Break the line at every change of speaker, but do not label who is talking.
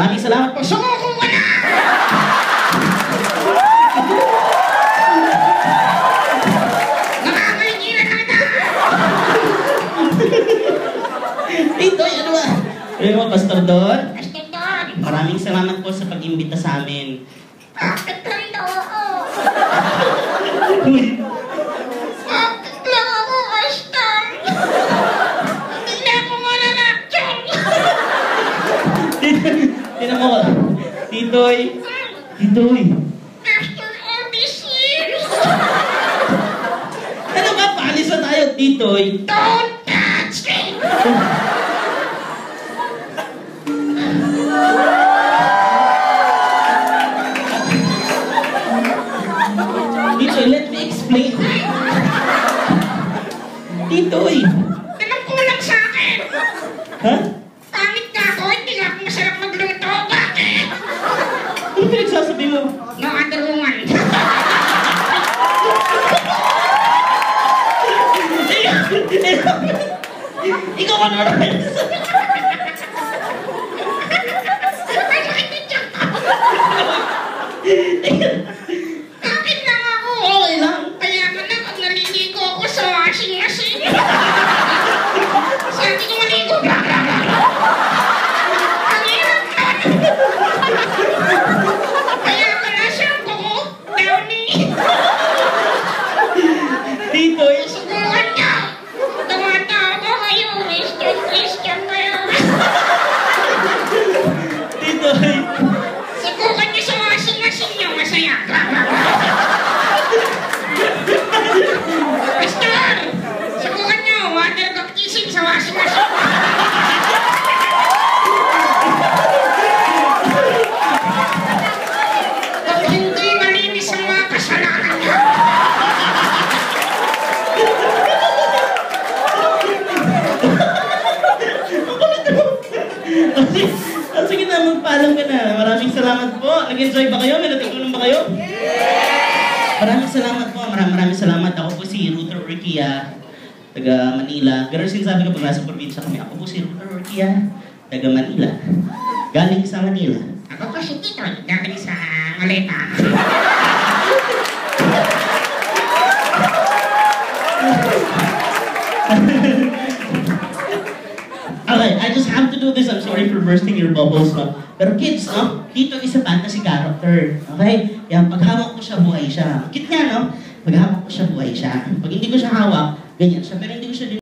Maraming salamat po. Sumuko ka na! Nakakaingilan na kita! Titoy, ano ba? Ano mo, Pastor Don? Pastor Don! Maraming salamat po sa pag-imbita sa amin. Bakit lang daw ako? Uy! Bakit lang ako, Pastor? Hindi na ako mananakchong! Tinan mo ko. Titoy! Titoy! After all these years! Ano ba? Paalis na tayo, Titoy! Don't touch me! Titoy, let me explain. Titoy! Anong kulang sa akin? Ha? Pangit ka ako, hindi nga ako masarap magluto. Bakit? Ano pinagsasabi mo? No other woman. Ikaw ka na rin. Bakit lang ako? Okay lang. Kaya ka na pag naliligo ako sa washing machine. Sabi ko maligo. Ang hirap na. Kaya ka na shampoo ko. Downy. Titoy. Subukan niya. Tumatawa ko kayo. Christian kayo. Titoy. Subukan niyo sa washing machine niyo. Masaya. Pastor! Subukan niyo. Water baptism sa washing machine. Pag hindi malinis ang mga kasalanan niyo. Sige na, magpaalam ka na. Maraming salamat po. Nag-enjoy ba kayo? May natulong ba kayo? Maraming salamat po. Maraming salamat. Ako po si Ruther Urquia, taga Manila. Ganun sinasabi ko pag nasa probinsya kami. Ako po si Ruther Urquia, taga Manila. Galing sa Manila. Ako po si Titoy, galing sa Maleta. Okay, I just have to do this. I'm sorry for bursting your bubbles, no? Pero kids, no? Tito is a fantasy character. Okay? Yan, paghawak ko siya, buhay siya. Cute nga, no? Paghawak ko siya, buhay siya. Pag hindi ko siya hawak, ganyan siya. Pero hindi ko siya